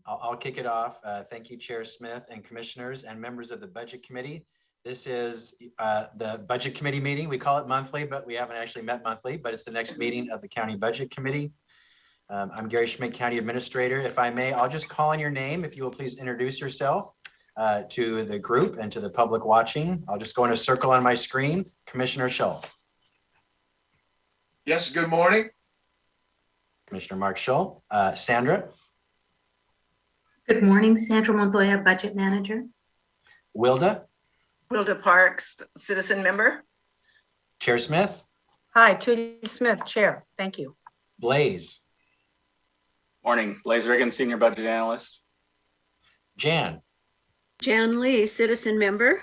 I'll kick it off. Thank you, Chair Smith and commissioners and members of the Budget Committee. This is the Budget Committee meeting. We call it monthly, but we haven't actually met monthly, but it's the next meeting of the County Budget Committee. I'm Gary Schmidt, County Administrator. If I may, I'll just call on your name. If you will please introduce yourself to the group and to the public watching. I'll just go in a circle on my screen. Commissioner Schull. Yes, good morning. Commissioner Mark Schull. Sandra. Good morning, Sandra Montoya, Budget Manager. Wilda. Wilda Parks, citizen member. Chair Smith. Hi, Tootie Smith, Chair. Thank you. Blaze. Morning, Blaze Riggin, Senior Budget Analyst. Jan. Jan Lee, citizen member.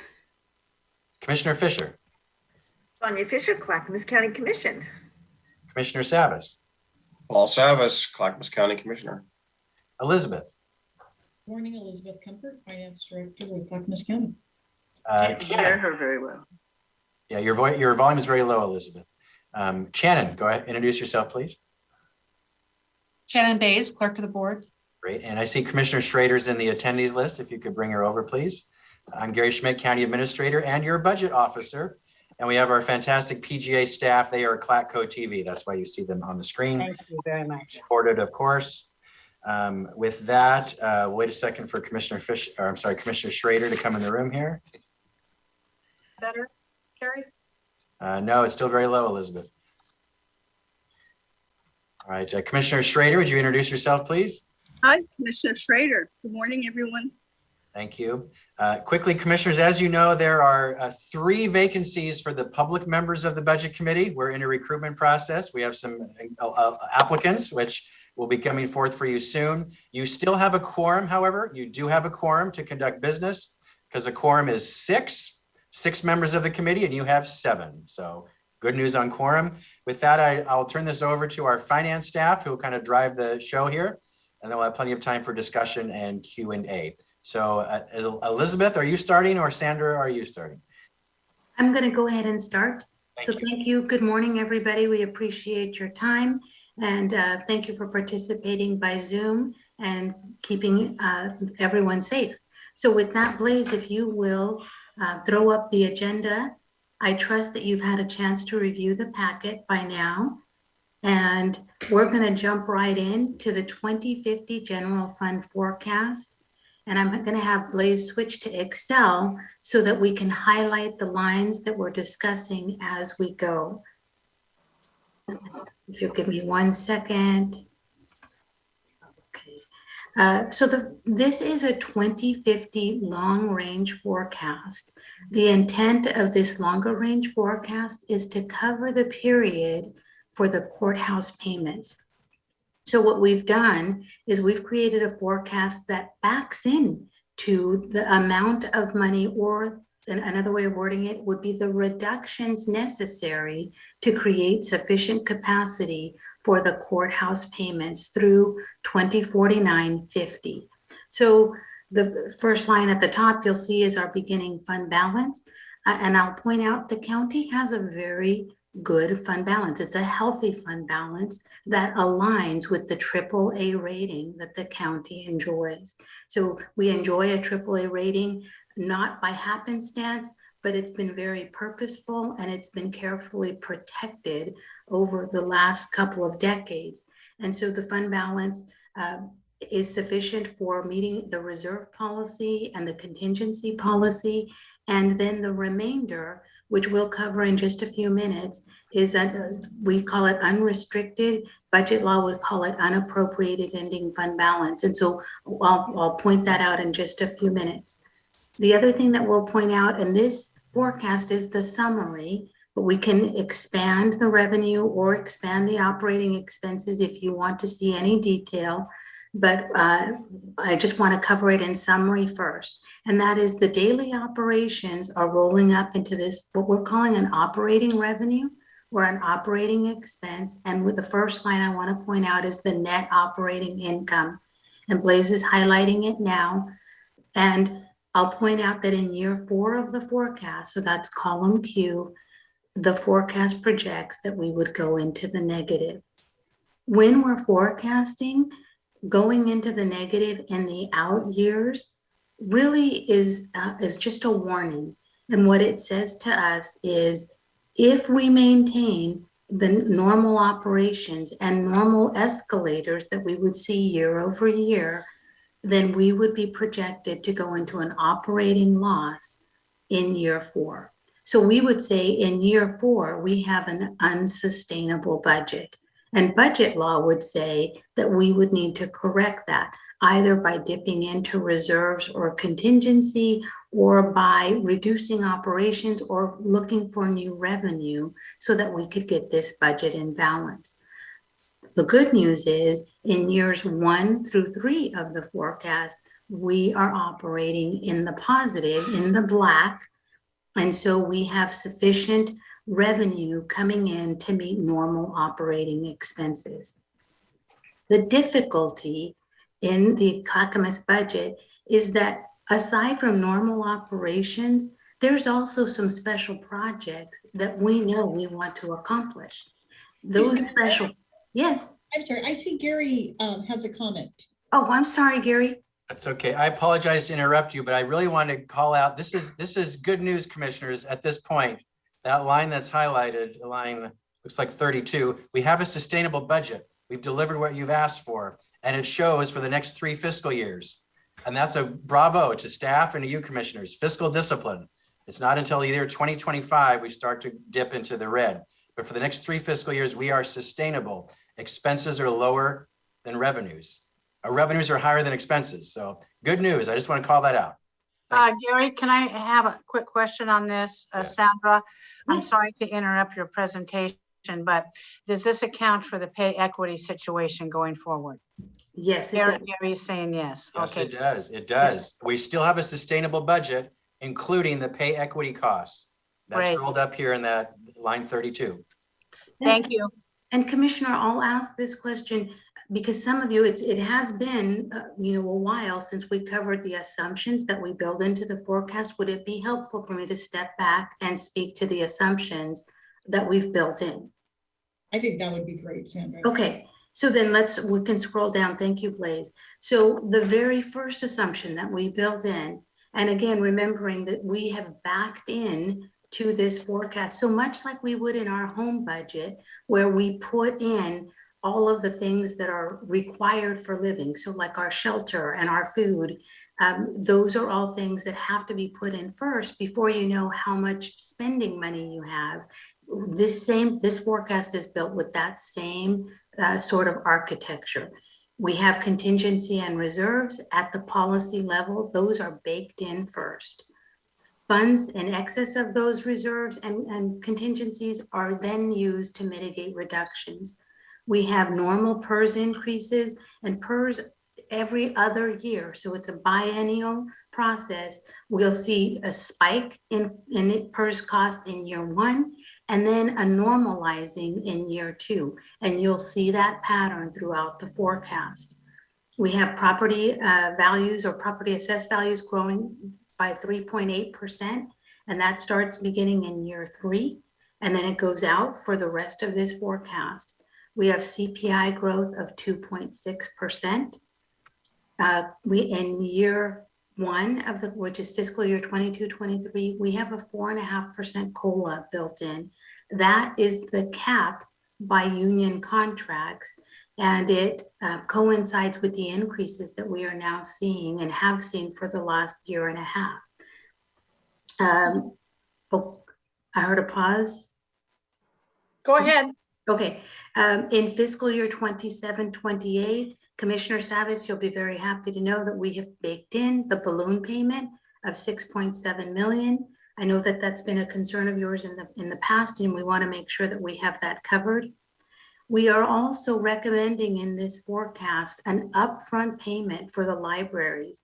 Commissioner Fisher. Sonia Fisher, Clackamas County Commission. Commissioner Savas. Paul Savas, Clackamas County Commissioner. Elizabeth. Morning, Elizabeth Comfort, Finance Director with Clackamas County. Can't hear her very well. Yeah, your volume is very low, Elizabeth. Shannon, go ahead, introduce yourself, please. Shannon Bays, Clerk of the Board. Great, and I see Commissioner Schrader's in the attendees list. If you could bring her over, please. I'm Gary Schmidt, County Administrator and your Budget Officer. And we have our fantastic PGA staff. They are Clatco TV. That's why you see them on the screen. Thank you very much. Recorded, of course. With that, wait a second for Commissioner Schrader to come in the room here. Better, Carrie? No, it's still very low, Elizabeth. All right, Commissioner Schrader, would you introduce yourself, please? Hi, Commissioner Schrader. Good morning, everyone. Thank you. Quickly, commissioners, as you know, there are 3 vacancies for the public members of the Budget Committee. We're in a recruitment process. We have some applicants, which will be coming forth for you soon. You still have a quorum, however. You do have a quorum to conduct business because a quorum is 6 members of the committee, and you have 7. So good news on quorum. With that, I'll turn this over to our finance staff who will kind of drive the show here, and then we'll have plenty of time for discussion and Q&A. So Elizabeth, are you starting, or Sandra, are you starting? I'm going to go ahead and start. Thank you. Thank you. Good morning, everybody. We appreciate your time, and thank you for participating by Zoom and keeping everyone safe. So with that, Blaze, if you will throw up the agenda. I trust that you've had a chance to review the packet by now. And we're going to jump right into the 2050 General Fund forecast. And I'm going to have Blaze switch to Excel so that we can highlight the lines that we're discussing as we go. If you'll give me 1 second. Okay. This is a 2050 long-range forecast. The intent of this longer range forecast is to cover the period for the courthouse payments. So what we've done is we've created a forecast that backs in to the amount of money, or another way of wording it would be the reductions necessary to create sufficient capacity for the courthouse payments through 2049-50. So the first line at the top you'll see is our beginning fund balance. And I'll point out the county has a very good fund balance. It's a healthy fund balance that aligns with the AAA rating that the county enjoys. So we enjoy a AAA rating, not by happenstance, but it's been very purposeful and it's been carefully protected over the last couple of decades. And so the fund balance is sufficient for meeting the reserve policy and the contingency policy. And then the remainder, which we'll cover in just a few minutes, is we call it unrestricted. Budget law would call it unappropriated ending fund balance. And so I'll point that out in just a few minutes. The other thing that we'll point out in this forecast is the summary, but we can expand the revenue or expand the operating expenses if you want to see any detail. But I just want to cover it in summary first. And that is the daily operations are rolling up into this, what we're calling an operating revenue or an operating expense. And with the first line I want to point out is the net operating income. And Blaze is highlighting it now. And I'll point out that in year 4 of the forecast, so that's column Q, the forecast projects that we would go into the negative. When we're forecasting, going into the negative in the out years really is just a warning. And what it says to us is if we maintain the normal operations and normal escalators that we would see year over year, then we would be projected to go into an operating loss in year 4. So we would say in year 4, we have an unsustainable budget. And budget law would say that we would need to correct that, either by dipping into reserves or contingency, or by reducing operations or looking for new revenue so that we could get this budget in balance. The good news is in years 1 through 3 of the forecast, we are operating in the positive, in the black. And so we have sufficient revenue coming in to meet normal operating expenses. The difficulty in the Clackamas budget is that aside from normal operations, there's also some special projects that we know we want to accomplish. Those special, yes. I'm sorry, I see Gary has a comment. Oh, I'm sorry, Gary. That's okay. I apologize to interrupt you, but I really want to call out, this is good news, commissioners, at this point. That line that's highlighted, the line looks like 32, we have a sustainable budget. We've delivered what you've asked for, and it shows for the next 3 fiscal years. And that's a bravo to staff and to you, commissioners. Fiscal discipline. It's not until either 2025 we start to dip into the red. But for the next 3 fiscal years, we are sustainable. Expenses are lower than revenues. Our revenues are higher than expenses. So good news. I just want to call that out. Gary, can I have a quick question on this? Sandra, I'm sorry to interrupt your presentation, but does this account for the pay equity situation going forward? Yes, it does. Gary's saying yes. Yes, Okay. it does. It does. We still have a sustainable budget, including the pay equity costs. That's Great. rolled up here in that line 32. Thank you. And Commissioner, I'll ask this question because some of you, it has been, a while since we covered the assumptions that we build into the forecast. Would it be helpful for me to step back and speak to the assumptions that we've built in? I think that would be great, Sandra. Okay, so then we can scroll down. Thank you, Blaze. So the very first assumption that we built in, and again, remembering that we have backed in to this forecast, so much like we would in our home budget, where we put in all of the things that are required for living. So like our shelter and our food, those are all things that have to be put in first before you know how much spending money you have. This forecast is built with that same sort of architecture. We have contingency and reserves at the policy level. Those are baked in first. Funds in excess of those reserves and contingencies are then used to mitigate reductions. We have normal PERS increases and PERS every other year. So it's a biennial process. We'll see a spike in PERS cost in year 1, and then a normalizing in year 2. And you'll see that pattern throughout the forecast. We have property values or property assessed values growing by 3.8%. And that starts beginning in year 3. And then it goes out for the rest of this forecast. We have CPI growth of 2.6%. In year 1 of which is fiscal year 22-23, we have a 4.5% COLA built in. That is the cap by union contracts, and it coincides with the increases that we are now seeing and have seen for the last year and a half. I heard a pause. Go ahead. Okay, in fiscal year 27-28, Commissioner Savas, you'll be very happy to know that we have baked in the balloon payment of $6.7 million. I know that that's been a concern of yours in the past, and we want to make sure that we have that covered. We are also recommending in this forecast an upfront payment for the libraries.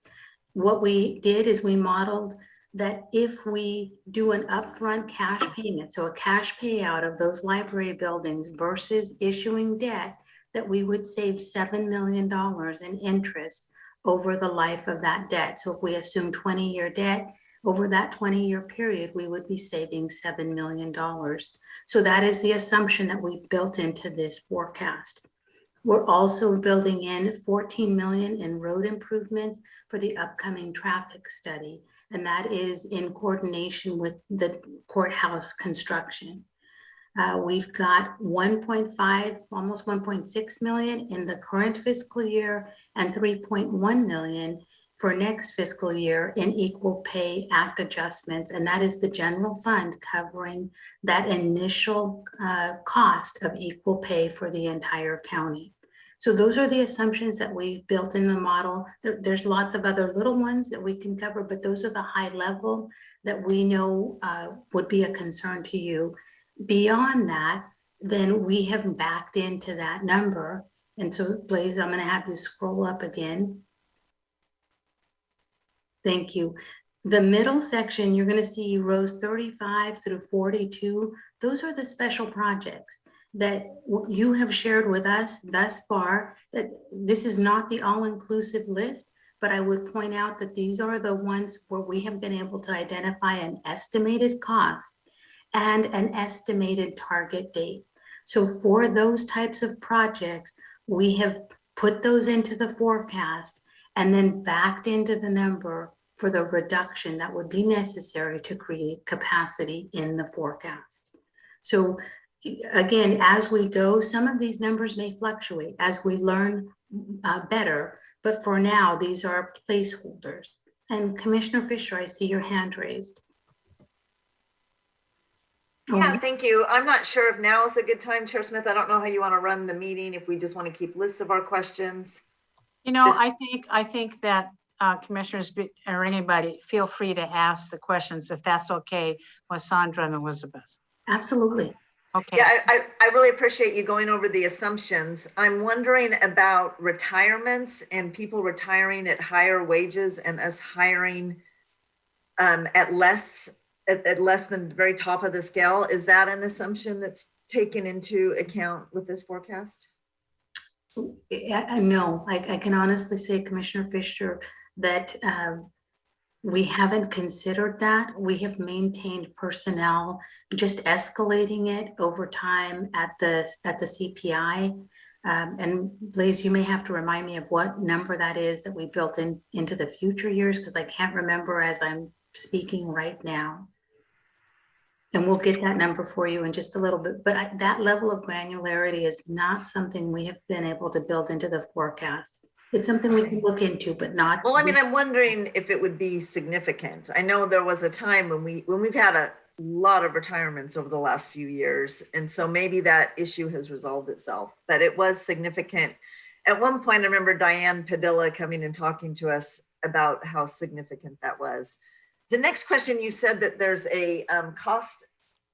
What we did is we modeled that if we do an upfront cash payment, so a cash payout of those library buildings versus issuing debt, that we would save $7 million in interest over the life of that debt. So if we assume 20-year debt, over that 20-year period, we would be saving $7 million. So that is the assumption that we've built into this forecast. We're also building in 14 million in road improvements for the upcoming traffic study, and that is in coordination with the courthouse construction. We've got 1.5, almost 1.6 million in the current fiscal year and 3.1 million for next fiscal year in Equal Pay Act adjustments. And that is the general fund covering that initial cost of equal pay for the entire county. So those are the assumptions that we built in the model. There's lots of other little ones that we can cover, but those are the high level that we know would be a concern to you. Beyond that, then we have backed into that number. And so Blaze, I'm going to have you scroll up again. Thank you. The middle section, you're going to see rows 35 through 42. Those are the special projects that you have shared with us thus far. That this is not the all-inclusive list, but I would point out that these are the ones where we have been able to identify an estimated cost and an estimated target date. So for those types of projects, we have put those into the forecast and then backed into the number for the reduction that would be necessary to create capacity in the forecast. So again, as we go, some of these numbers may fluctuate as we learn better, but for now, these are placeholders. And Commissioner Fisher, I see your hand raised. Yeah, thank you. I'm not sure if now is a good time, Chair Smith. I don't know how you want to run the meeting, if we just want to keep lists of our questions. You know, I think that commissioners or anybody feel free to ask the questions if that's okay with Sandra and Elizabeth. Absolutely. Okay. Yeah, I really appreciate you going over the assumptions. I'm wondering about retirements and people retiring at higher wages and us hiring at less than the very top of the scale. Is that an assumption that's taken into account with this forecast? No, I can honestly say, Commissioner Fisher, that we haven't considered that. We have maintained personnel, just escalating it over time at the CPI. And Blaze, you may have to remind me of what number that is that we built into the future years, because I can't remember as I'm speaking right now. And we'll get that number for you in just a little bit. But that level of granularity is not something we have been able to build into the forecast. It's something we can look into, but not. Well, I mean, I'm wondering if it would be significant. I know there was a time when we've had a lot of retirements over the last few years. And so maybe that issue has resolved itself, but it was significant. At one point, I remember Diane Padilla coming and talking to us about how significant that was. The next question, you said that there's a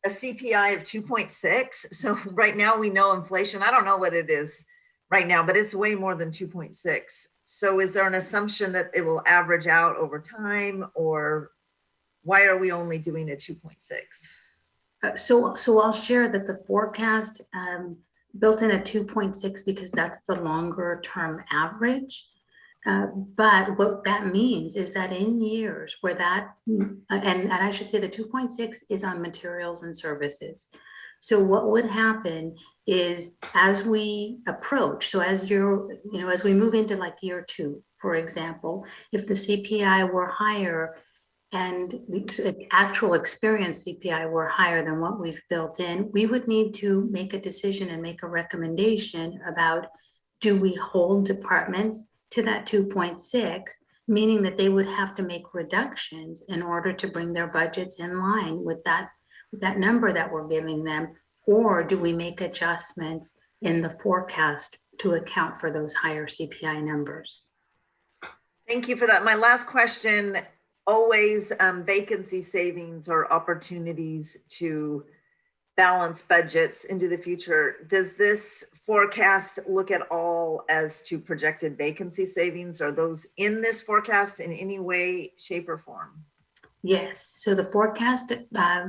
CPI of 2.6. So right now we know inflation, I don't know what it is right now, but it's way more than 2.6. So is there an assumption that it will average out over time, or why are we only doing a 2.6? So I'll share that the forecast built in a 2.6 because that's the longer term average. But what that means is that in years where that, and I should say the 2.6 is on materials and services. So what would happen is as we approach, so as as we move into like year 2, for example, if the CPI were higher and the actual experience CPI were higher than what we've built in, we would need to make a decision and make a recommendation about, do we hold departments to that 2.6, meaning that they would have to make reductions in order to bring their budgets in line with that number that we're giving them, or do we make adjustments in the forecast to account for those higher CPI numbers? Thank you for that. My last question, always vacancy savings or opportunities to balance budgets into the future. Does this forecast look at all as to projected vacancy savings? Are those in this forecast in any way, shape, or form? Yes, so the forecast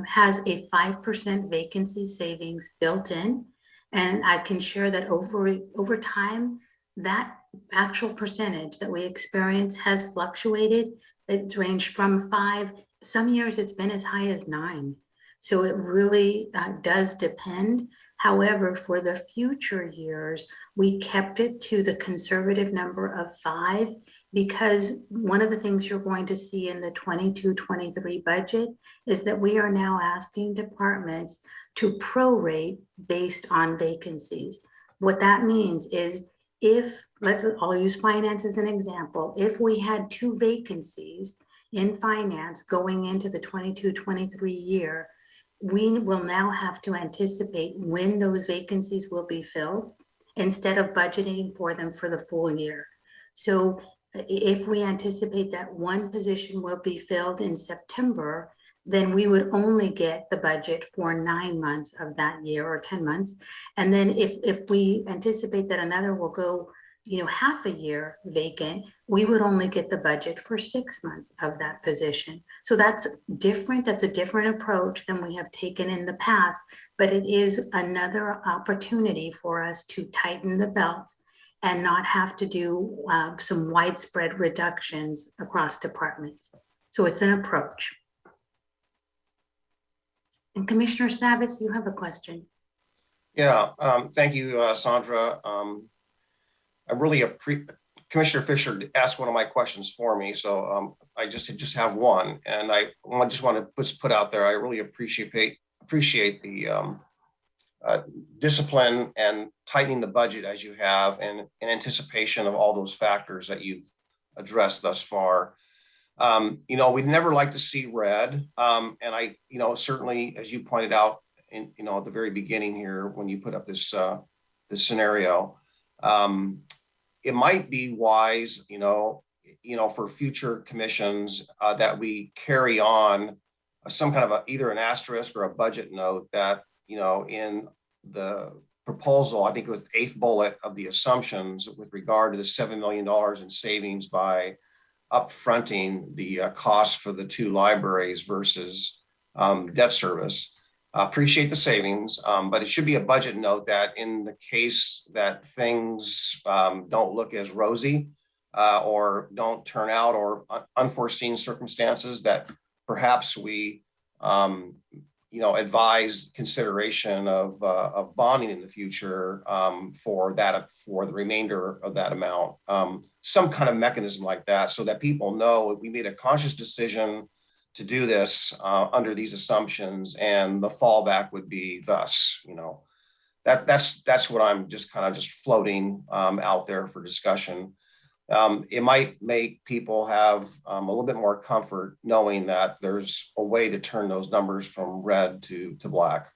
has a 5% vacancy savings built in, and I can share that over time, that actual percentage that we experience has fluctuated. It's ranged from 5, some years it's been as high as 9. So it really does depend. However, for the future years, we kept it to the conservative number of 5 because one of the things you're going to see in the 22-23 budget is that we are now asking departments to prorate based on vacancies. What that means is I'll use finance as an example. If we had 2 vacancies in finance going into the 22-23 year, we will now have to anticipate when those vacancies will be filled instead of budgeting for them for the full year. So if we anticipate that one position will be filled in September, then we would only get the budget for 9 months of that year or 10 months. And then if we anticipate that another will go, half a year vacant, we would only get the budget for 6 months of that position. So that's different. That's a different approach than we have taken in the past, but it is another opportunity for us to tighten the belt and not have to do some widespread reductions across departments. So it's an approach. And Commissioner Savas, you have a question. Yeah, thank you, Sandra. I really Commissioner Fisher asked one of my questions for me, so I just have one, and I just want to put out there, I really appreciate the discipline and tightening the budget as you have, and in anticipation of all those factors that you've addressed thus far. We'd never like to see red, and I, certainly, as you pointed out in, at the very beginning here, when you put up this scenario, it might be wise, for future commissions that we carry on some kind of either an asterisk or a budget note that, in the proposal, I think it was the 8th bullet of the assumptions with regard to the $7 million in savings by upfronting the cost for the 2 libraries versus debt service. Appreciate the savings, but it should be a budget note that in the case that things don't look as rosy or don't turn out, or unforeseen circumstances, that perhaps we advise consideration of bonding in the future for the remainder of that amount. Some kind of mechanism like that, so that people know we made a conscious decision to do this under these assumptions, and the fallback would be thus. That's what I'm just floating out there for discussion. It might make people have a little bit more comfort knowing that there's a way to turn those numbers from red to black.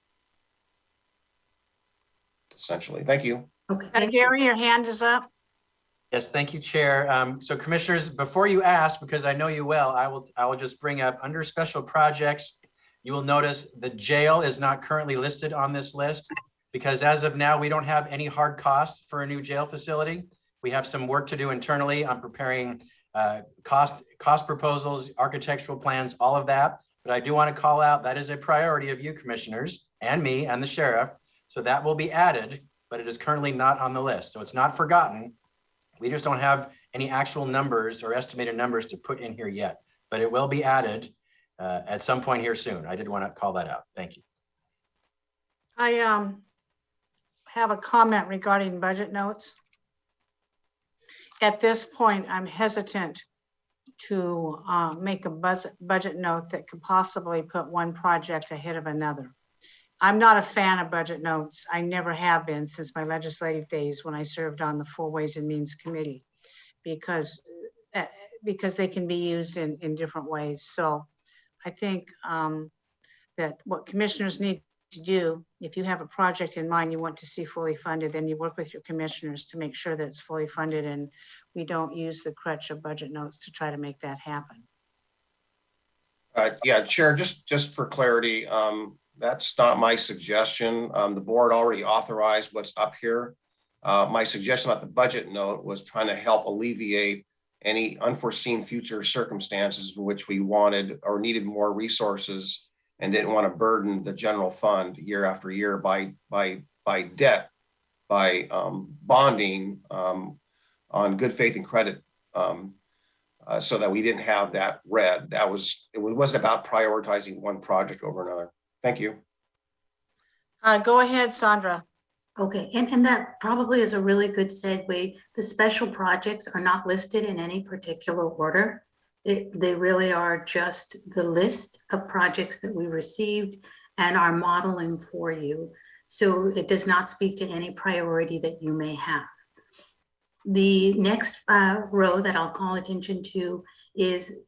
Essentially, thank you. Okay. Gary, your hand is up. Yes, thank you, Chair. So commissioners, before you ask, because I know you well, I will just bring up under special projects. You will notice the jail is not currently listed on this list because as of now, we don't have any hard costs for a new jail facility. We have some work to do internally on preparing cost proposals, architectural plans, all of that. But I do want to call out that is a priority of you commissioners and me and the sheriff. So that will be added, but it is currently not on the list. So it's not forgotten. We just don't have any actual numbers or estimated numbers to put in here yet, but it will be added at some point here soon. I did want to call that out. Thank you. I have a comment regarding budget notes. At this point, I'm hesitant to make a budget note that could possibly put one project ahead of another. I'm not a fan of budget notes. I never have been since my legislative days when I served on the Full Ways and Means Committee, because they can be used in different ways. So I think that what commissioners need to do, if you have a project in mind you want to see fully funded, then you work with your commissioners to make sure that it's fully funded, and we don't use the crutch of budget notes to try to make that happen. Yeah, Chair, just for clarity, that's not my suggestion. The board already authorized what's up here. My suggestion about the budget note was trying to help alleviate any unforeseen future circumstances in which we wanted or needed more resources and didn't want to burden the general fund year after year by debt, by bonding on good faith and credit, so that we didn't have that red. It wasn't about prioritizing one project over another. Thank you. Go ahead, Sandra. Okay, and that probably is a really good segue. The special projects are not listed in any particular order. They really are just the list of projects that we received and are modeling for you. So it does not speak to any priority that you may have. The next row that I'll call attention to is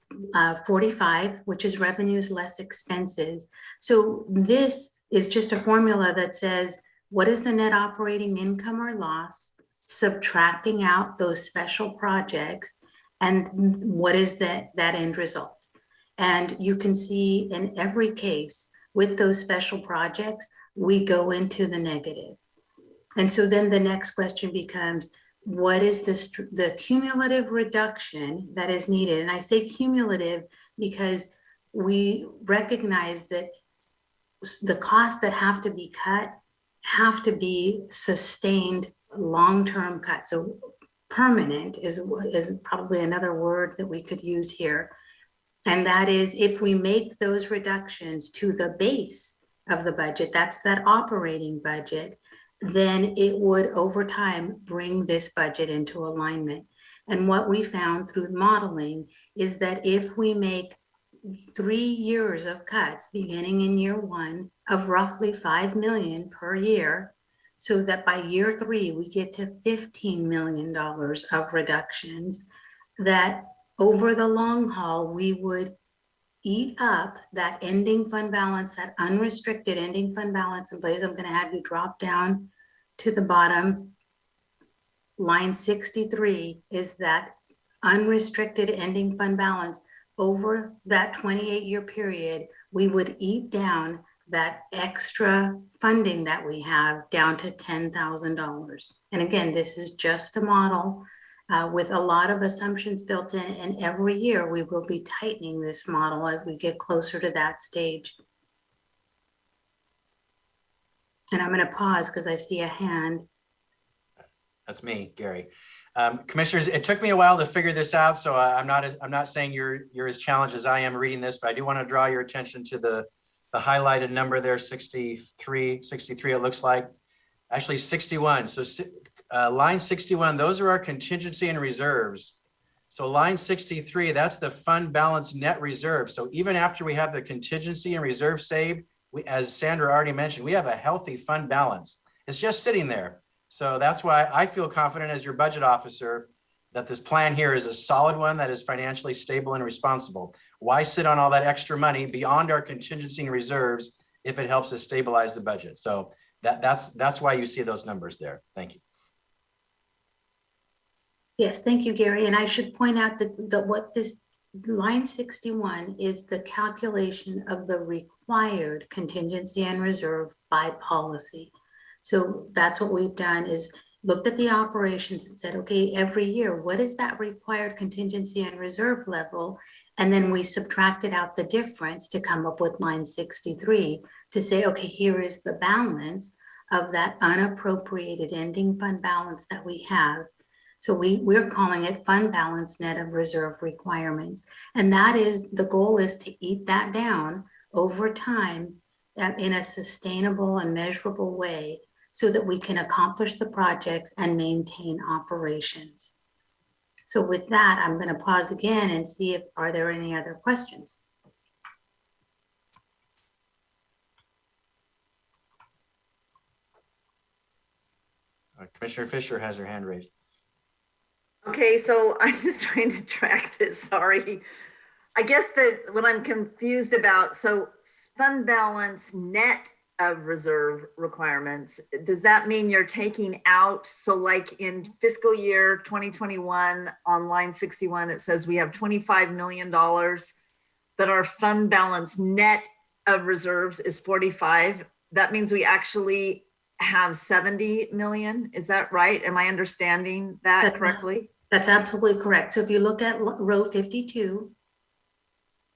45, which is revenues less expenses. So this is just a formula that says, what is the net operating income or loss, subtracting out those special projects, and what is that end result? And you can see in every case with those special projects, we go into the negative. And so then the next question becomes, what is the cumulative reduction that is needed? And I say cumulative because we recognize that the costs that have to be cut have to be sustained long-term cuts. So permanent is probably another word that we could use here. And that is, if we make those reductions to the base of the budget, that's that operating budget, then it would over time bring this budget into alignment. And what we found through modeling is that if we make 3 years of cuts beginning in year 1 of roughly 5 million per year, so that by year 3 we get to $15 million of reductions, that over the long haul we would eat up that ending fund balance, that unrestricted ending fund balance. And Blaise, I'm going to have you drop down to the bottom. Line 63 is that unrestricted ending fund balance. Over that 28-year period, we would eat down that extra funding that we have down to $10,000. And again, this is just a model with a lot of assumptions built in, and every year we will be tightening this model as we get closer to that stage. And I'm going to pause because I see a hand. That's me, Gary. Commissioners, it took me a while to figure this out, so I'm not saying you're as challenged as I am reading this, but I do want to draw your attention to the highlighted number there, 63 it looks like. Actually 61. So line 61, those are our contingency and reserves. So line 63, that's the fund balance net reserve. So even after we have the contingency and reserve saved, as Sandra already mentioned, we have a healthy fund balance. It's just sitting there. So that's why I feel confident as your budget officer that this plan here is a solid one that is financially stable and responsible. Why sit on all that extra money beyond our contingency and reserves if it helps us stabilize the budget? So that's why you see those numbers there. Thank you. Yes, thank you, Gary. And I should point out that what this line 61 is the calculation of the required contingency and reserve by policy. So that's what we've done, is looked at the operations and said, okay, every year, what is that required contingency and reserve level? And then we subtracted out the difference to come up with line 63 to say, okay, here is the balance of that unappropriated ending fund balance that we have. So we're calling it fund balance net of reserve requirements. And that is, the goal is to eat that down over time in a sustainable and measurable way so that we can accomplish the projects and maintain operations. So with that, I'm going to pause again and see if are there any other questions. Commissioner Fisher has her hand raised. Okay, so I'm just trying to track this, sorry. I guess that what I'm confused about, so fund balance net of reserve requirements, does that mean you're taking out, so like in fiscal year 2021 on line 61, it says we have $25 million, but our fund balance net of reserves is 45. That means we actually have 70 million. Is that right? Am I understanding that correctly? That's absolutely correct. So if you look at row 52,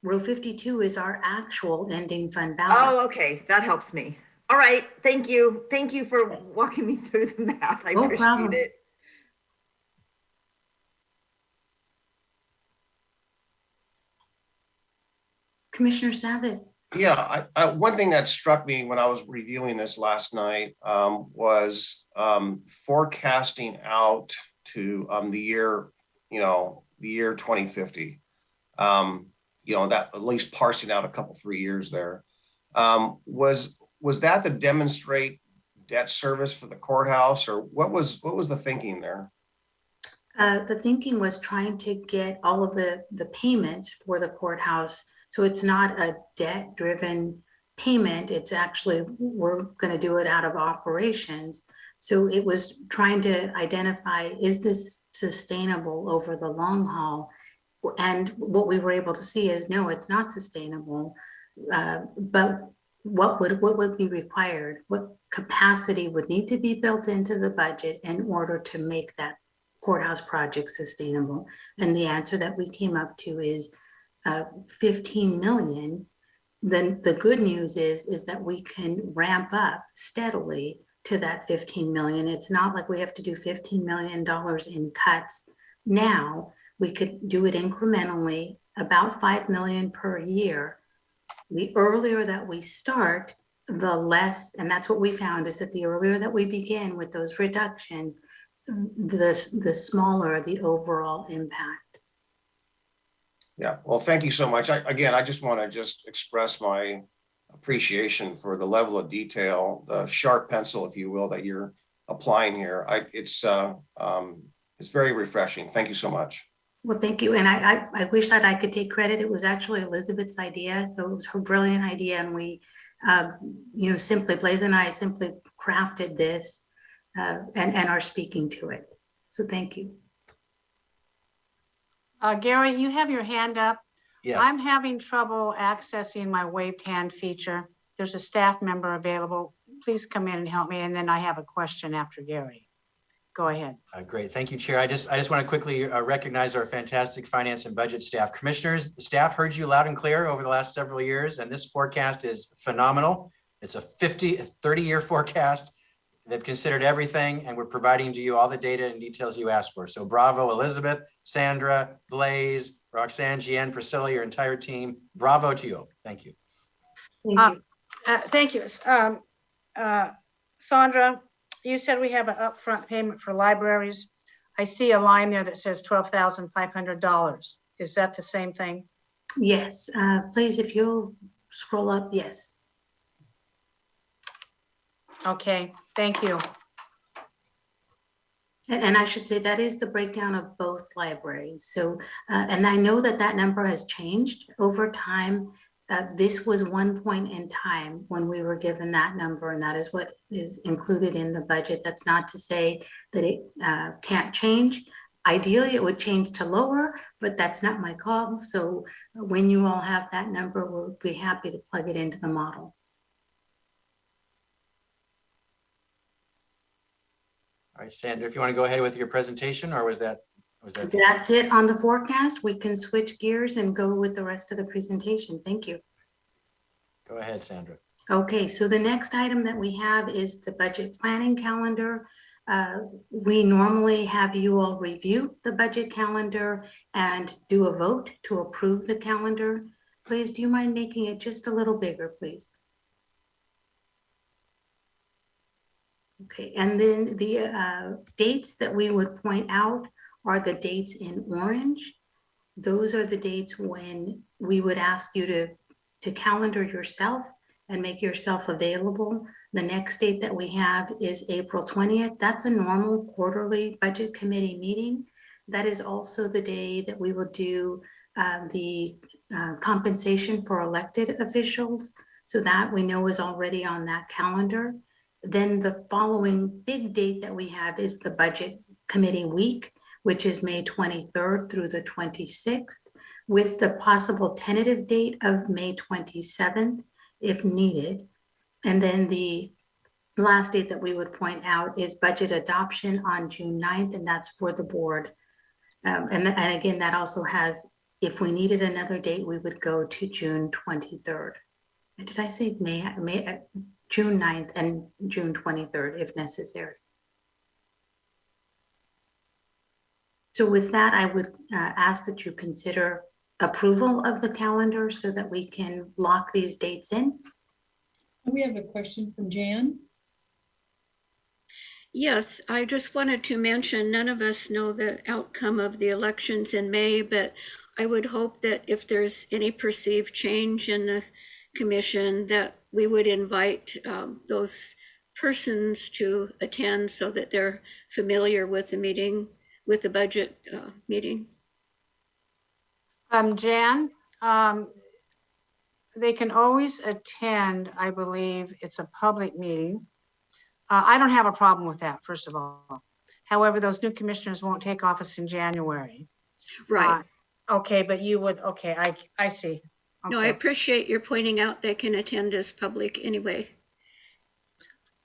row 52 is our actual ending fund balance. Oh, okay. That helps me. All right. Thank you. Thank you for walking me through the math. I appreciate it. Commissioner Savas. Yeah, one thing that struck me when I was reviewing this last night was forecasting out to the year, the year 2050. That at least parsing out a couple, 3 years there. Was that to demonstrate debt service for the courthouse, or what was the thinking there? The thinking was trying to get all of the payments for the courthouse. So it's not a debt-driven payment. It's actually, we're going to do it out of operations. So it was trying to identify, is this sustainable over the long haul? And what we were able to see is, no, it's not sustainable. But what would be required? What capacity would need to be built into the budget in order to make that courthouse project sustainable? And the answer that we came up to is 15 million. Then the good news is that we can ramp up steadily to that 15 million. It's not like we have to do $15 million in cuts now. We could do it incrementally, about 5 million per year. The earlier that we start, the less, and that's what we found, is that the earlier that we begin with those reductions, the smaller the overall impact. Yeah, well, thank you so much. I just want to express my appreciation for the level of detail, the sharp pencil, if you will, that you're applying here. It's very refreshing. Thank you so much. Well, thank you. And I wish that I could take credit. It was actually Elizabeth's idea. So it was her brilliant idea. And we, Blaise and I simply crafted this and are speaking to it. So thank you. Gary, you have your hand up. Yes. I'm having trouble accessing my waved hand feature. There's a staff member available. Please come in and help me. And then I have a question after Gary. Go ahead. Great. Thank you, Chair. I just want to quickly recognize our fantastic finance and budget staff. Commissioners, the staff heard you loud and clear over the last several years, and this forecast is phenomenal. It's a 30-year forecast. They've considered everything, and we're providing to you all the data and details you asked for. So bravo, Elizabeth, Sandra, Blaise, Roxanne, Jeanne, Priscilla, your entire team. Bravo to you. Thank you. Thank you. Thank you. Sandra, you said we have an upfront payment for libraries. I see a line there that says $12,500. Is that the same thing? Yes. Please, if you'll scroll up, yes. Okay, thank you. And I should say that is the breakdown of both libraries. So, and I know that that number has changed over time. This was one point in time when we were given that number, and that is what is included in the budget. That's not to say that it can't change. Ideally, it would change to lower, but that's not my call. So when you all have that number, we'll be happy to plug it into the model. All right, Sandra, if you want to go ahead with your presentation, or was that? That's it on the forecast. We can switch gears and go with the rest of the presentation. Thank you. Go ahead, Sandra. Okay, so the next item that we have is the budget planning calendar. We normally have you all review the budget calendar and do a vote to approve the calendar. Please, do you mind making it just a little bigger, please? Okay, and then the dates that we would point out are the dates in orange. Those are the dates when we would ask you to calendar yourself and make yourself available. The next date that we have is April 20th. That's a normal quarterly budget committee meeting. That is also the day that we will do the compensation for elected officials. So that we know is already on that calendar. Then the following big date that we have is the budget committee week, which is May 23rd through the 26th, with the possible tentative date of May 27th, if needed. And then the last date that we would point out is budget adoption on June 9th, and that's for the board. And again, that also has, if we needed another date, we would go to June 23rd. Did I say June 9th and June 23rd, if necessary. So with that, I would ask that you consider approval of the calendar so that we can lock these dates in. We have a question from Jan. Yes, I just wanted to mention, none of us know the outcome of the elections in May, but I would hope that if there's any perceived change in the commission, that we would invite those persons to attend so that they're familiar with the meeting, with the budget meeting. Jan, they can always attend, I believe it's a public meeting. I don't have a problem with that, first of all. However, those new commissioners won't take office in January. Right. Okay, but you would, okay, I see. Okay. No, I appreciate your pointing out they can attend as public anyway.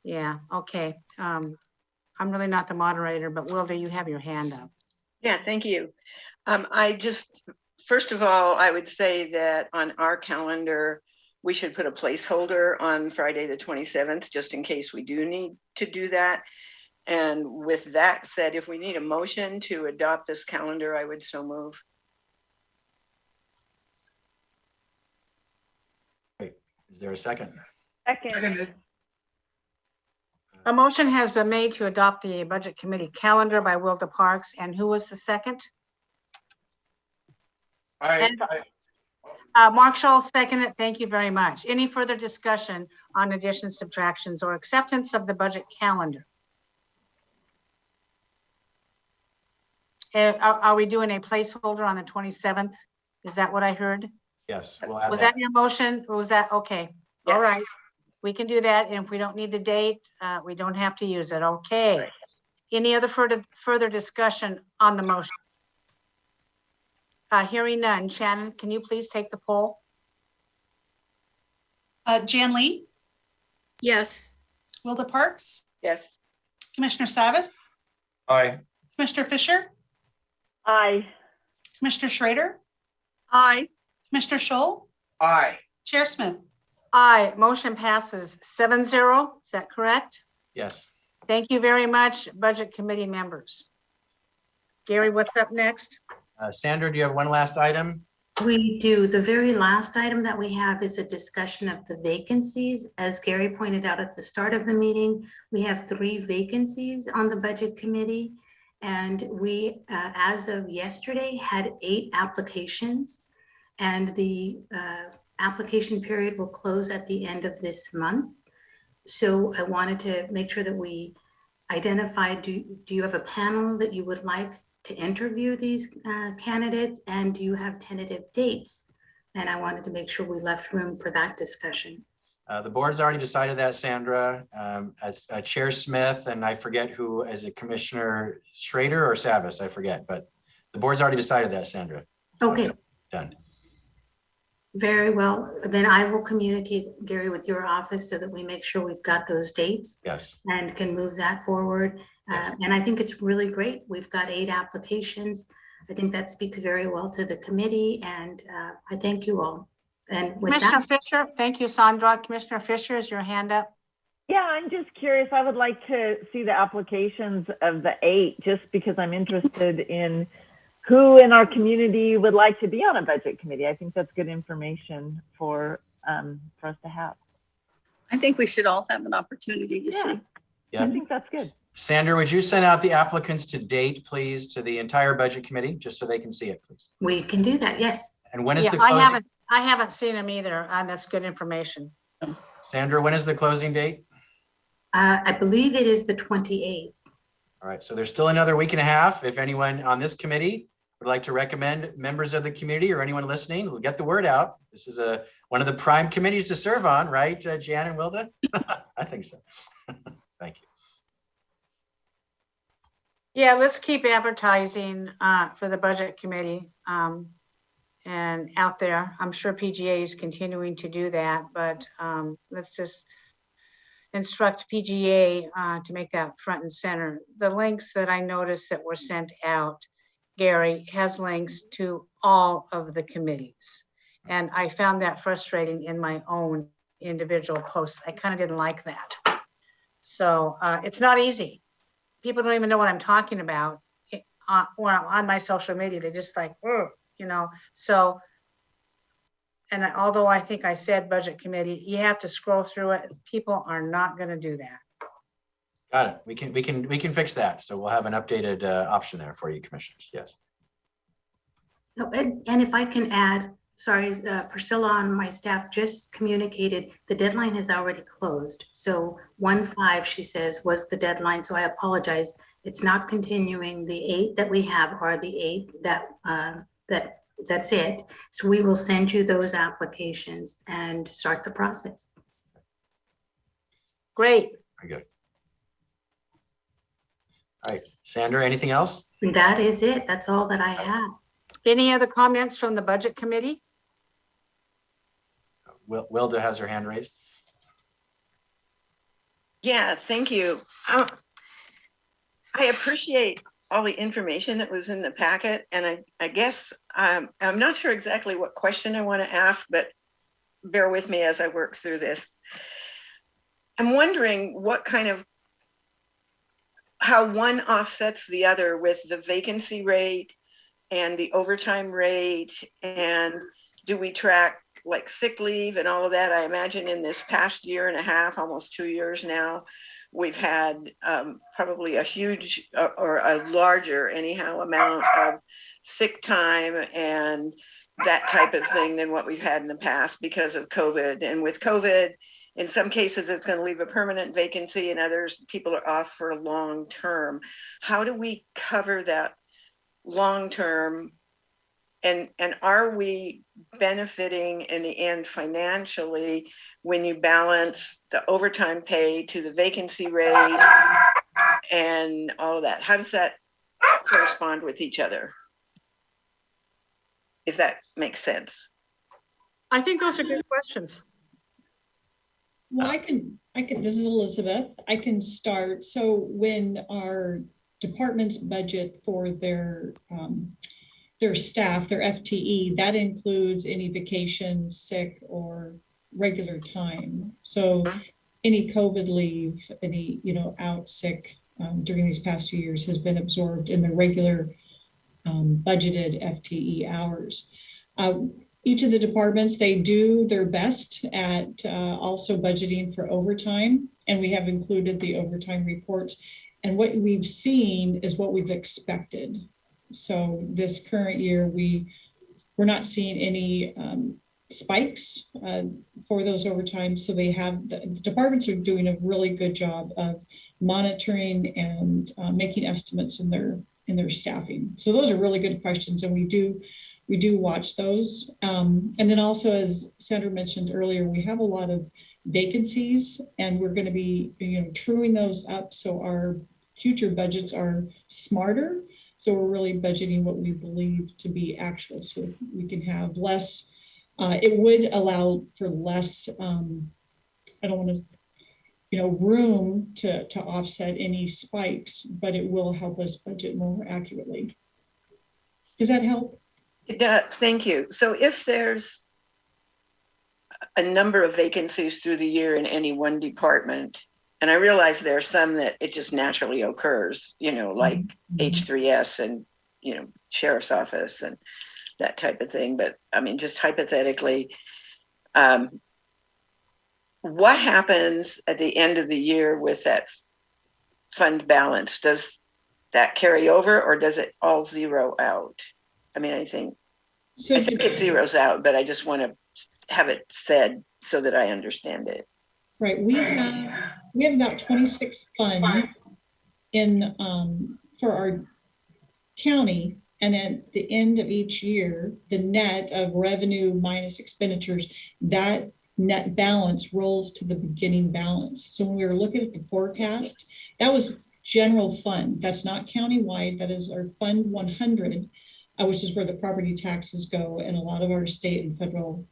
Yeah, okay. I'm really not the moderator, but Wilda, you have your hand up. Yeah, thank you. First of all, I would say that on our calendar, we should put a placeholder on Friday, the 27th, just in case we do need to do that. And with that said, if we need a motion to adopt this calendar, I would so move. Great. Is there a second? Second. A motion has been made to adopt the budget committee calendar by Wilda Parks. And who was the second? Mark Scholl seconded. Thank you very much. Any further discussion on additions, subtractions, or acceptance of the budget calendar? Are we doing a placeholder on the 27th? Is that what I heard? Yes. We'll add Was that your motion or was that okay? Yes. All right. We can do that. And if we don't need the date, we don't have to use it. Okay. Right. Any other further discussion on the motion? Hearing none. Shannon, can you please take the poll? Jan Lee, Yes. Wilda Parks, Yes. Commissioner Savas, Aye. Commissioner Fisher, Aye. Commissioner Schrader, Aye. Commissioner Scholl, Aye. Chair Smith. Aye. Motion passes 7-0. Is that correct? Yes. Thank you very much, Budget Committee members. Gary, what's up next? Sandra, do you have one last item? We do. The very last item that we have is a discussion of the vacancies. As Gary pointed out at the start of the meeting, we have 3 vacancies on the Budget Committee. And we, as of yesterday, had 8 applications. And the application period will close at the end of this month. So I wanted to make sure that we identify, do you have a panel that you would like to interview these candidates, and do you have tentative dates? And I wanted to make sure we left room for that discussion. The board's already decided that, Sandra. It's Chair Smith, and I forget who, is it Commissioner Schrader or Savas? I forget, but the board's already decided that, Sandra. Okay. Done. Very well. Then I will communicate, Gary, with your office so that we make sure we've got those dates. Yes. And can move that forward. Yes. And I think it's really great. We've got 8 applications. I think that speaks very well to the committee, and I thank you all. And with Commissioner that, Fisher, thank you, Sandra. Commissioner Fisher, is your hand up? Yeah, I'm just curious. I would like to see the applications of the 8, just because I'm interested in who in our community would like to be on a budget committee. I think that's good information for us to have. I think we should all have an opportunity to see. Yeah. I think that's good. Sandra, would you send out the applicants to date, please, to the entire budget committee, just so they can see it, please? we can do that. Yes. And when is Yeah, the closing? I haven't seen them either, and that's good information. Sandra, when is the closing date? I believe it is the 28th. All right, so there's still another week and a half. If anyone on this committee would like to recommend members of the community or anyone listening, we'll get the word out. This is one of the prime committees to serve on, right, Jan and Wilda? I think so. Thank you. Yeah, let's keep advertising for the budget committee and out there. I'm sure PGA is continuing to do that, but let's just instruct PGA to make that front and center. The links that I noticed that were sent out, Gary, has links to all of the committees. And I found that frustrating in my own individual posts. I kind of didn't like that. So it's not easy. People don't even know what I'm talking about on my social media. They're just like, you know, so. And although I think I said budget committee, you have to scroll through it. People are not going to do that. Got it. We can fix that. So we'll have an updated option there for you, commissioners. Yes. No, and if I can add, sorry, Priscilla on my staff just communicated the deadline has already closed. So 1/5, she says, was the deadline. So I apologize. It's not continuing. The 8 that we have are the 8 that's it. So we will send you those applications and start the process. Great. Very good. All right, Sandra, anything else? That is it. That's all that I have. Any other comments from the budget committee? Wilda has her hand raised. Yeah, thank you. I appreciate all the information that was in the packet. And I guess I'm not sure exactly what question I want to ask, but bear with me as I work through this. I'm wondering what kind of, how one offsets the other with the vacancy rate and the overtime rate. And do we track like sick leave and all of that? I imagine in this past year and a half, almost 2 years now, we've had probably a huge or a larger anyhow amount of sick time and that type of thing than what we've had in the past because of COVID. And with COVID, in some cases, it's going to leave a permanent vacancy, and others, people are off for a long term. How do we cover that long term? And are we benefiting in the end financially when you balance the overtime pay to the vacancy rate and all of that? How does that correspond with each other? If that makes sense. I think those are good questions. Well, I can, this is Elizabeth. I can start. So when our departments budget for their staff, their FTE, that includes any vacation, sick, or regular time. So any COVID leave, any, out sick during these past few years has been absorbed in the regular budgeted FTE hours. Each of the departments, they do their best at also budgeting for overtime, and we have included the overtime reports. And what we've seen is what we've expected. So this current year, we're not seeing any spikes for those overtime. So the departments are doing a really good job of monitoring and making estimates in their staffing. So those are really good questions, and we do watch those. And then also, as Sandra mentioned earlier, we have a lot of vacancies, and we're going to be truing those up so our future budgets are smarter. So we're really budgeting what we believe to be actual, so we can have less. It would allow for less. I don't want to, room to offset any spikes, but it will help us budget more accurately. Does that help? It does. Thank you. So if there's a number of vacancies through the year in any one department, and I realize there are some that it just naturally occurs, like H3S and, sheriff's office and that type of thing. But I mean, just hypothetically, what happens at the end of the year with that fund balance? Does that carry over, or does it all zero out? I mean, I think it zeroes out, but I just want to have it said so that I understand it. Right. We have about 26 funds in for our county, and at the end of each year, the net of revenue minus expenditures, that net balance rolls to the beginning balance. So when we were looking at the forecast, that was general fund. That's not countywide. That is our Fund 100, which is where the property taxes go, and a lot of our state and federal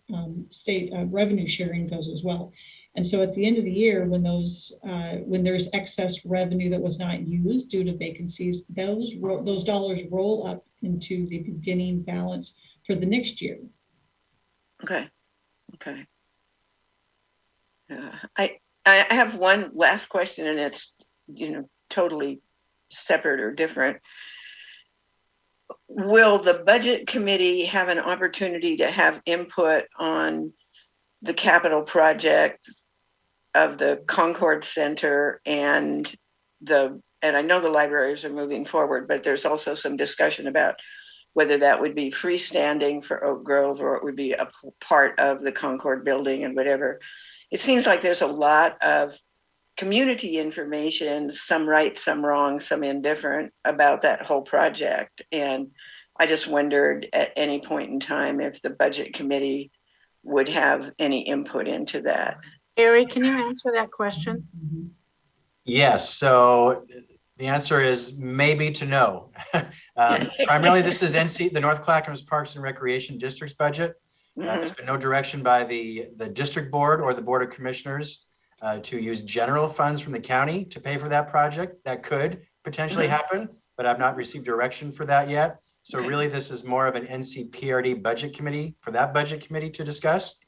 state revenue sharing goes as well. And so at the end of the year, when there's excess revenue that was not used due to vacancies, those dollars roll up into the beginning balance for the next year. Okay. I have one last question, and it's totally separate or different. will the budget committee have an opportunity to have input on the capital project of the Concord Center and I know the libraries are moving forward, but there's also some discussion about whether that would be freestanding for Oak Grove or it would be a part of the Concord building and whatever. It seems like there's a lot of community information, some right, some wrong, some indifferent about that whole project. And I just wondered at any point in time if the budget committee would have any input into that. Gary, can you answer that question? Yes, so the answer is maybe to no. Primarily, this is the North Clackamas Parks and Recreation District's budget. There's been no direction by the district board or the Board of Commissioners to use general funds from the county to pay for that project. That could potentially happen, but I've not received direction for that yet. So really, this is more of an NCPRD budget committee for that budget committee to discuss.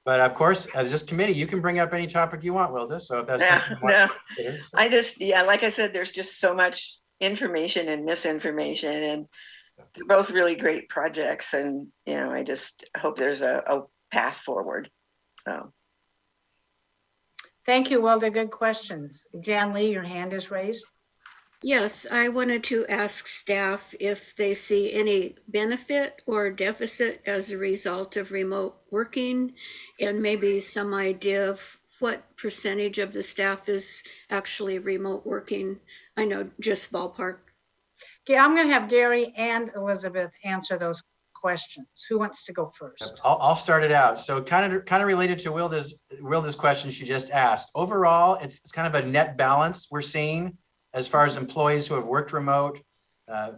But of course, as this committee, you can bring up any topic you want, Wilda. So if that's something you want to consider, so. I just, like I said, there's just so much information and misinformation, and they're both really great projects. And, I just hope there's a path forward. So. Thank you, Wilda. Good questions. Jan Lee, your hand is raised. Yes, I wanted to ask staff if they see any benefit or deficit as a result of remote working, and maybe some idea of what percentage of the staff is actually remote working. I know, just ballpark. Okay, I'm going to have Gary and Elizabeth answer those questions. Who wants to go first? I'll start it out. So kind of related to Wilda's question she just asked. Overall, it's kind of a net balance we're seeing as far as employees who have worked remote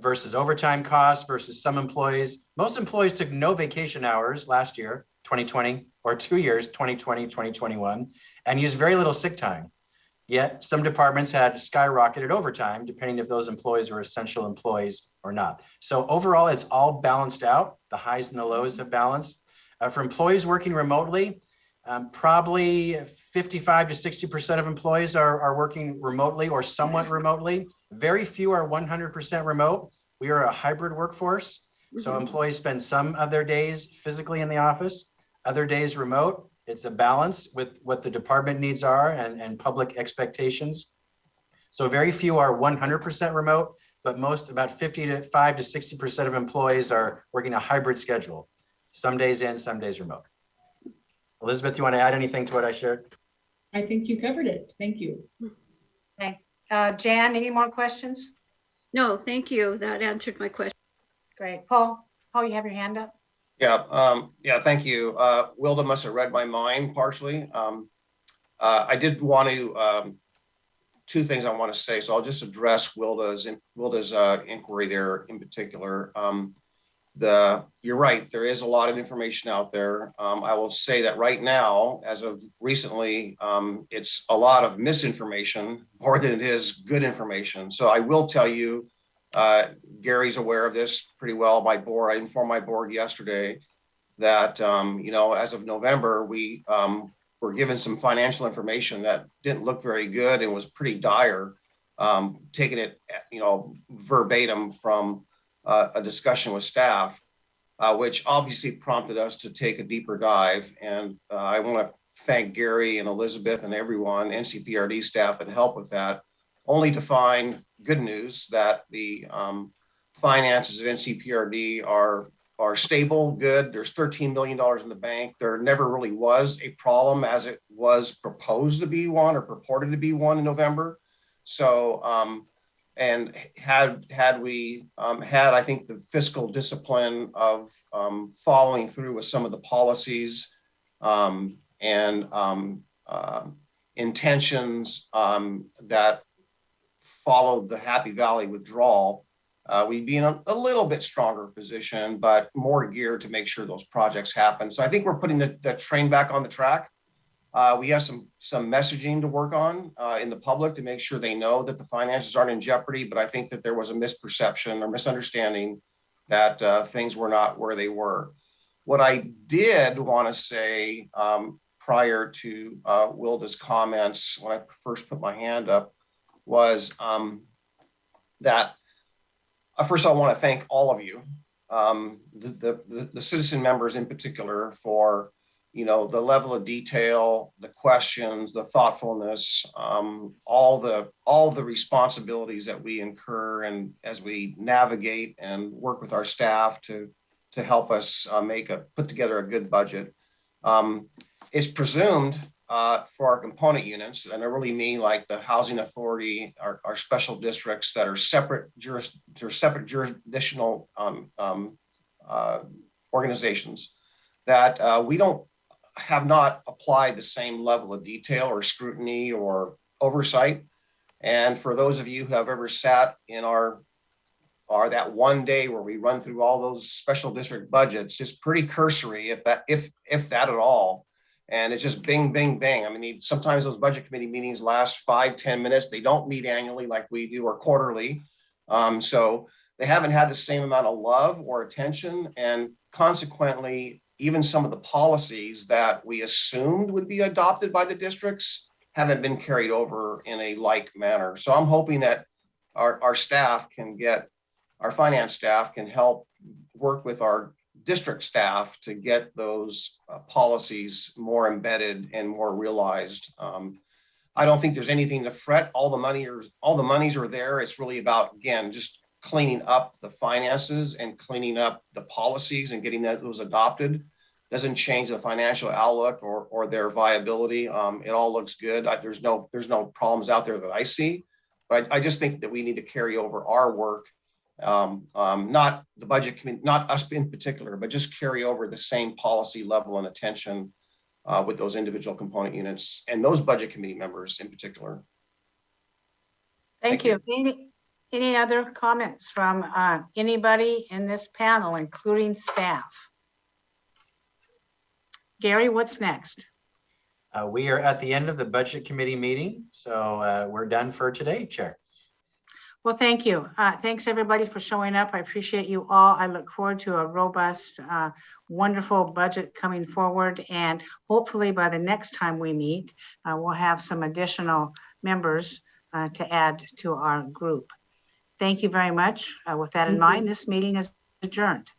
versus overtime costs versus some employees. Most employees took no vacation hours last year, 2020, or 2 years, 2020, 2021, and used very little sick time. Yet some departments had skyrocketed overtime, depending if those employees were essential employees or not. So overall, it's all balanced out. The highs and the lows have balanced. For employees working remotely, probably 55 to 60% of employees are working remotely or somewhat remotely. Very few are 100% remote. We are a hybrid workforce. So employees spend some of their days physically in the office, other days remote. It's a balance with what the department needs are and public expectations. So very few are 100% remote, but about 55 to 60% of employees are working a hybrid schedule. Some days in, some days remote. Elizabeth, you want to add anything to what I shared? I think you covered it. Thank you. Okay. Jan, any more questions? No, thank you. That answered my question. Great. Paul, you have your hand up? Yeah, thank you. Wilda must have read my mind partially. I did want to, two things I want to say, so I'll just address Wilda's inquiry there in particular. You're right, there is a lot of information out there. I will say that right now, as of recently, it's a lot of misinformation more than it is good information. So I will tell you, Gary's aware of this pretty well. I informed my board yesterday that, as of November, we were given some financial information that didn't look very good and was pretty dire, taking it, verbatim from a discussion with staff, which obviously prompted us to take a deeper dive. And I want to thank Gary and Elizabeth and everyone, NCPRD staff that helped with that, only to find good news that the finances of NCPRD are stable, good. There's $13 million in the bank. There never really was a problem as it was proposed to be one or purported to be one in November. So, and had we had, I think, the fiscal discipline of following through with some of the policies and intentions that followed the Happy Valley withdrawal, we'd be in a little bit stronger position, but more geared to make sure those projects happen. So I think we're putting the train back on the track. We have some messaging to work on in the public to make sure they know that the finances aren't in jeopardy, but I think that there was a misperception or misunderstanding that things were not where they were. What I did want to say prior to Wilda's comments when I first put my hand up was that first of all, I want to thank all of you, the citizen members in particular, for the level of detail, the questions, the thoughtfulness, all the responsibilities that we incur, and as we navigate and work with our staff to help us put together a good budget. It's presumed for our component units, and I really mean like the housing authority, our special districts that are separate jurisdictional organizations, that we have not applied the same level of detail or scrutiny or oversight. And for those of you who have ever sat in that one day where we run through all those special district budgets, it's pretty cursory, if that at all. And it's just bing, bing, bing. I mean, sometimes those budget committee meetings last 5-10 minutes. They don't meet annually like we do, or quarterly. So they haven't had the same amount of love or attention. And consequently, even some of the policies that we assumed would be adopted by the districts haven't been carried over in a like manner. So I'm hoping that our staff our finance staff can help work with our district staff to get those policies more embedded and more realized. I don't think there's anything to fret. All the monies are there. It's really about, again, just cleaning up the finances and cleaning up the policies and getting those adopted. Doesn't change the financial outlook or their viability. It all looks good. There's no problems out there that I see, but I just think that we need to carry over our work. Not the budget committee, not us in particular, but just carry over the same policy level and attention with those individual component units and those budget committee members in particular. Thank you. Any other comments from anybody in this panel, including staff? Gary, what's next? We are at the end of the budget committee meeting, so we're done for today, Chair. Well, thank you. Thanks everybody for showing up. I appreciate you all. I look forward to a robust, wonderful budget coming forward. And hopefully by the next time we meet, we'll have some additional members to add to our group. Thank you very much. With that in mind, this meeting is adjourned.